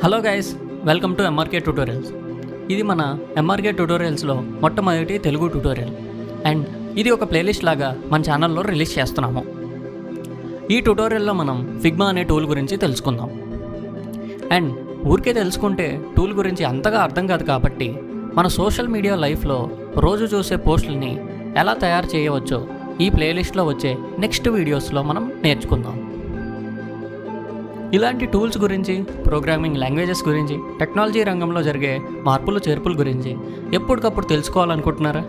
Hello guys, welcome to MRK tutorials. ఇది మన MRK ట్యూటోరియల్స్లో మొట్టమొదటి తెలుగు ట్యూటోరియల్ అండ్ ఇది ఒక ప్లేలిస్ట్ లాగా మన ఛానల్లో రిలీజ్ చేస్తున్నాము. ఈ ట్యూటోరియల్లో మనం ఫిగ్మా అనే టూల్ గురించి తెలుసుకుందాం. అండ్ ఊరికే తెలుసుకుంటే టూల్ గురించి అంతగా అర్థం కాదు కాబట్టి మన సోషల్ మీడియా లైఫ్లో రోజు చూసే పోస్టులని ఎలా తయారు చేయవచ్చో ఈ ప్లేలిస్ట్లో వచ్చే నెక్స్ట్ వీడియోస్లో మనం నేర్చుకుందాం. ఇలాంటి టూల్స్ గురించి, ప్రోగ్రామింగ్ లాంగ్వేజెస్ గురించి, టెక్నాలజీ రంగంలో జరిగే మార్పులు చేర్పుల గురించి ఎప్పటికప్పుడు తెలుసుకోవాలనుకుంటున్నారా?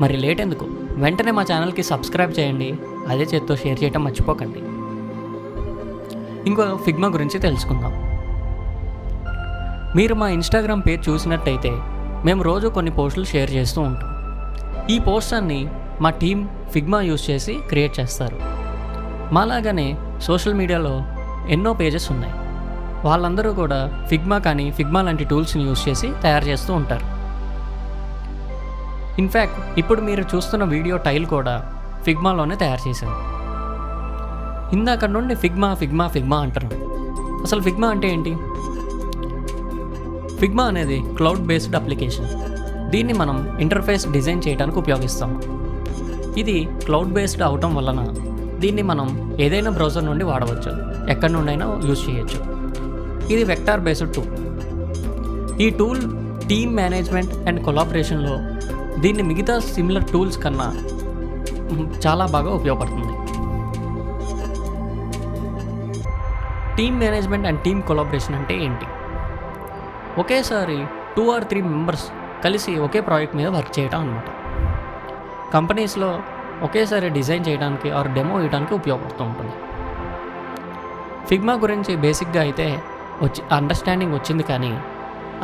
మరి లేట్ ఎందుకు, వెంటనే మా ఛానల్కి సబ్స్క్రైబ్ చేయండి. అదే చేత్తో షేర్ చేయటం మర్చిపోకండి. ఇంకో ఫిగ్మా గురించి తెలుసుకుందాం. మీరు మా ఇన్స్టాగ్రామ్ పేజ్ చూసినట్టయితే మేము రోజు కొన్ని పోస్టులు షేర్ చేస్తూ ఉంటాం. ఈ పోస్ట్ అన్ని మా టీం ఫిగ్మా యూజ్ చేసి క్రియేట్ చేస్తారు. మాలాగానే సోషల్ మీడియాలో ఎన్నో పేజెస్ ఉన్నాయి. వాళ్ళందరూ కూడా ఫిగ్మా కానీ ఫిగ్మా లాంటి టూల్స్ని యూజ్ చేసి తయారు చేస్తూ ఉంటారు. ఇన్ఫ్యాక్ట్ ఇప్పుడు మీరు చూస్తున్న వీడియో టైల్ కూడా ఫిగ్మాలోనే తయారు చేశాను. ఇందాక నుండి ఫిగ్మా ఫిగ్మా ఫిగ్మా అంటున్నాను. అసలు ఫిగ్మా అంటే ఏంటి? ఫిగ్మా అనేది క్లౌడ్ బేస్డ్ అప్లికేషన్. దీన్ని మనం ఇంటర్ఫేస్ డిజైన్ చేయడానికి ఉపయోగిస్తాం. ఇది క్లౌడ్ బేస్డ్ అవటం వలన దీన్ని మనం ఏదైనా బ్రౌజర్ నుండి వాడవచ్చు, ఎక్కడి నుండైనా యూజ్ చేయొచ్చు. ఇది వెక్టార్ బేస్డ్ టూల్. ఈ టూల్ టీమ్ మేనేజ్మెంట్ అండ్ కొలాబరేషన్లో దీన్ని మిగతా సిమిలర్ టూల్స్ కన్నా చాలా బాగా ఉపయోగపడుతుంది. Team management and team collaboration అంటే ఏంటి? ఒకేసారి 2 or 3 మెంబర్స్ కలిసి ఒకే ప్రాజెక్ట్ మీద వర్క్ చేయడం అన్నమాట. కంపెనీస్లో ఒకేసారి డిజైన్ చేయడానికి ఆర్ డెమో ఇవ్వడానికి ఉపయోగపడుతూ ఉంటుంది. ఫిగ్మా గురించి బేసిక్గా అయితే అండర్స్టాండింగ్ వచ్చింది, కానీ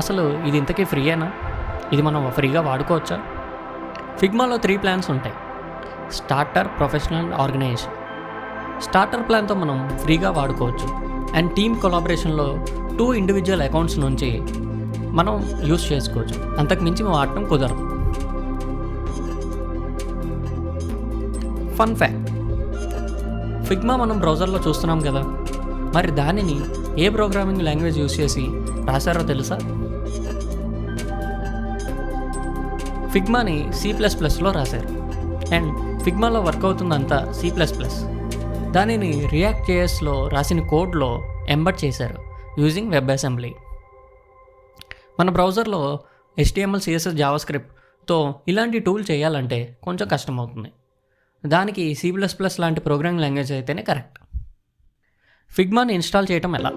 అసలు ఇది ఇంతకీ ఫ్రీయేనా? ఇది మనం ఫ్రీగా వాడుకోవచ్చా? ఫిగ్మాలో 3 ప్లాన్స్ ఉంటాయి: స్టార్టర్, ప్రొఫెషనల్, ఆర్గనైజేషన్. స్టార్టర్ ప్లాన్తో మనం ఫ్రీగా వాడుకోవచ్చు. అండ్ టీమ్ కొలాబరేషన్లో 2 ఇండివిజువల్ అకౌంట్స్ నుంచి మనం యూస్ చేసుకోవచ్చు. అంతకుమించి వాడటం కుదరదు. ఫన్ ఫ్యాక్ట్, ఫిగ్మా మనం బ్రౌజర్లో చూస్తున్నాం కదా, మరి దానిని ఏ ప్రోగ్రామింగ్ లాంగ్వేజ్ యూస్ చేసి రాశారో తెలుసా? ఫిగ్మాని C++లో రాశారు. అండ్ ఫిగ్మాలో వర్క్ అవుతుందంతా C++. దానిని రియాక్ట్ JSలో రాసిన కోడ్లో ఎంబెడ్ చేశారు యూజింగ్ వెబ్ అసెంబ్లీ. మన బ్రౌజర్లో HTML, CSS, జావాస్క్రిప్ట్తో ఇలాంటి టూల్ చేయాలంటే కొంచెం కష్టమవుతుంది. దానికి C++ లాంటి ప్రోగ్రామింగ్ లాంగ్వేజ్ అయితేనే కరెక్ట్. ఫిగ్మాని ఇన్స్టాల్ చేయటం ఎలా?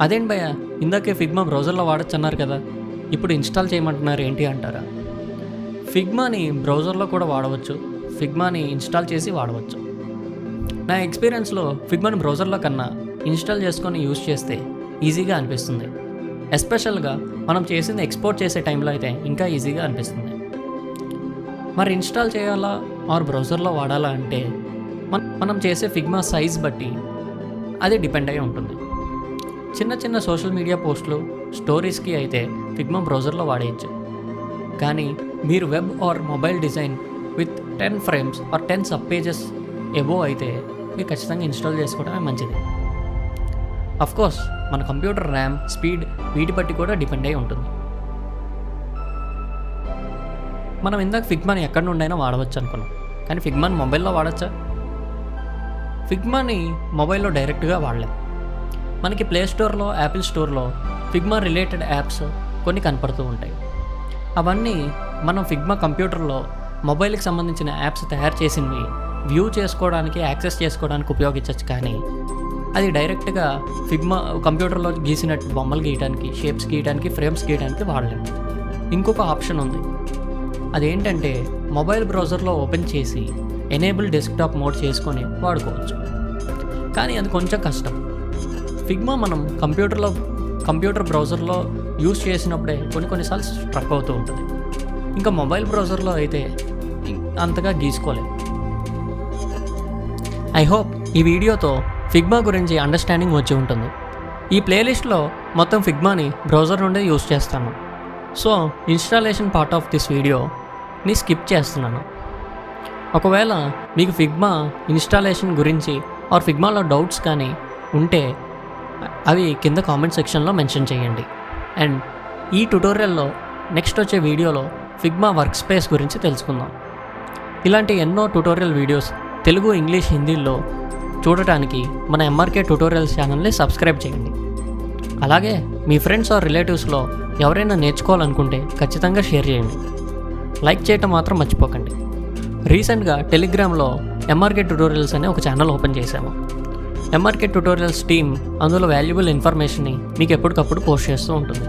అదేంటి భయ్యా, ఇందాకే ఫిగ్మా బ్రౌజర్లో వాడచ్చు అన్నారు కదా, ఇప్పుడు ఇన్స్టాల్ చేయమంటున్నారు ఏంటి అంటారా? ఫిగ్మాని బ్రౌజర్లో కూడా వాడవచ్చు, ఫిగ్మాని ఇన్స్టాల్ చేసి వాడవచ్చు. నా ఎక్స్పీరియన్స్లో ఫిగ్మాని బ్రౌజర్లో కన్నా ఇన్స్టాల్ చేసుకొని యూజ్ చేస్తే ఈజీగా అనిపిస్తుంది. ఎస్పెషల్గా మనం చేసింది ఎక్స్పోర్ట్ చేసే టైంలో అయితే ఇంకా ఈజీగా అనిపిస్తుంది. మరి ఇన్స్టాల్ చేయాలా ఆర్ బ్రౌజర్లో వాడాలా అంటే మనం చేసే ఫిగ్మా సైజ్ బట్టి అది డిపెండ్ అయి ఉంటుంది. చిన్న చిన్న సోషల్ మీడియా పోస్టులు, స్టోరీస్కి అయితే ఫిగ్మా బ్రౌజర్లో వాడేయచ్చు. కానీ మీరు web or mobile design with 10 frames or 10 sub pages above అయితే మీరు ఖచ్చితంగా ఇన్స్టాల్ చేసుకోవడమే మంచిది. అఫ్కోర్స్ మన కంప్యూటర్ ర్యామ్, స్పీడ్ వీటి బట్టి కూడా డిపెండ్ అయి ఉంటుంది. మనం ఇందాక ఫిగ్మాని ఎక్కడి నుండైనా వాడవచ్చు అనుకున్నాం, కానీ ఫిగ్మాని మొబైల్లో వాడచ్చా? ఫిగ్మాని మొబైల్లో డైరెక్ట్గా వాడలేం. మనకి ప్లే స్టోర్లో, యాపిల్ స్టోర్లో ఫిగ్మా రిలేటెడ్ యాప్స్ కొన్ని కనపడుతూ ఉంటాయి. అవన్నీ మనం ఫిగ్మా కంప్యూటర్లో మొబైల్కి సంబంధించిన యాప్స్ తయారు చేసినవి వ్యూ చేసుకోవడానికి, యాక్సెస్ చేసుకోవడానికి ఉపయోగించవచ్చు. కానీ అది డైరెక్ట్గా ఫిగ్మా కంప్యూటర్లో గీసినట్టు బొమ్మలు గీయడానికి, షేప్స్ గీయడానికి, ఫ్రేమ్స్ గీయడానికి వాడలేము. ఇంకొక ఆప్షన్ ఉంది. అదేంటంటే మొబైల్ బ్రౌజర్లో ఓపెన్ చేసి ఎనేబుల్ డెస్క్టాప్ మోడ్ చేసుకొని వాడుకోవచ్చు. కానీ అది కొంచెం కష్టం. ఫిగ్మా మనం కంప్యూటర్ బ్రౌజర్లో యూజ్ చేసినప్పుడే కొన్నిసార్లు స్ట్రక్ అవుతూ ఉంటుంది. ఇంకా మొబైల్ బ్రౌజర్లో అయితే అంతగా గీసుకోలేం. ఐ హోప్ ఈ వీడియోతో ఫిగ్మా గురించి అండర్స్టాండింగ్ వచ్చి ఉంటుంది. ఈ ప్లేలిస్ట్లో మొత్తం ఫిగ్మాని బ్రౌజర్ నుండే యూజ్ చేస్తాను. So installation part of this వీడియోని స్కిప్ చేస్తున్నాను. ఒకవేళ మీకు ఫిగ్మా ఇన్స్టాలేషన్ గురించి ఆర్ ఫిగ్మాలో డౌట్స్ కానీ ఉంటే అవి కింద కామెంట్ సెక్షన్లో మెన్షన్ చేయండి. అండ్ ఈ ట్యుటోరియల్లో నెక్స్ట్ వచ్చే వీడియోలో ఫిగ్మా వర్క్ స్పేస్ గురించి తెలుసుకుందాం. ఇలాంటి ఎన్నో ట్యుటోరియల్ వీడియోస్ తెలుగు, ఇంగ్లీష్, హిందీలో చూడటానికి మన ఎంఆర్కే ట్యుటోరియల్స్ ఛానల్ని సబ్స్క్రైబ్ చేయండి. అలాగే మీ ఫ్రెండ్స్ ఆర్ రిలేటివ్స్లో ఎవరైనా నేర్చుకోవాలనుకుంటే ఖచ్చితంగా షేర్ చేయండి. లైక్ చేయటం మాత్రం మర్చిపోకండి. రీసెంట్గా టెలిగ్రామ్లో ఎంఆర్కే ట్యుటోరియల్స్ అనే ఒక ఛానల్ ఓపెన్ చేశాము. ఎంఆర్కే ట్యుటోరియల్స్ టీమ్ అందులో వాల్యుబుల్ ఇన్ఫర్మేషన్ని మీకు ఎప్పటికప్పుడు పోస్ట్ చేస్తూ ఉంటుంది.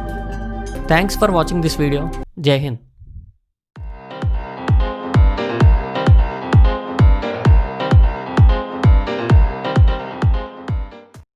Thanks for watching this video. జై హింద్.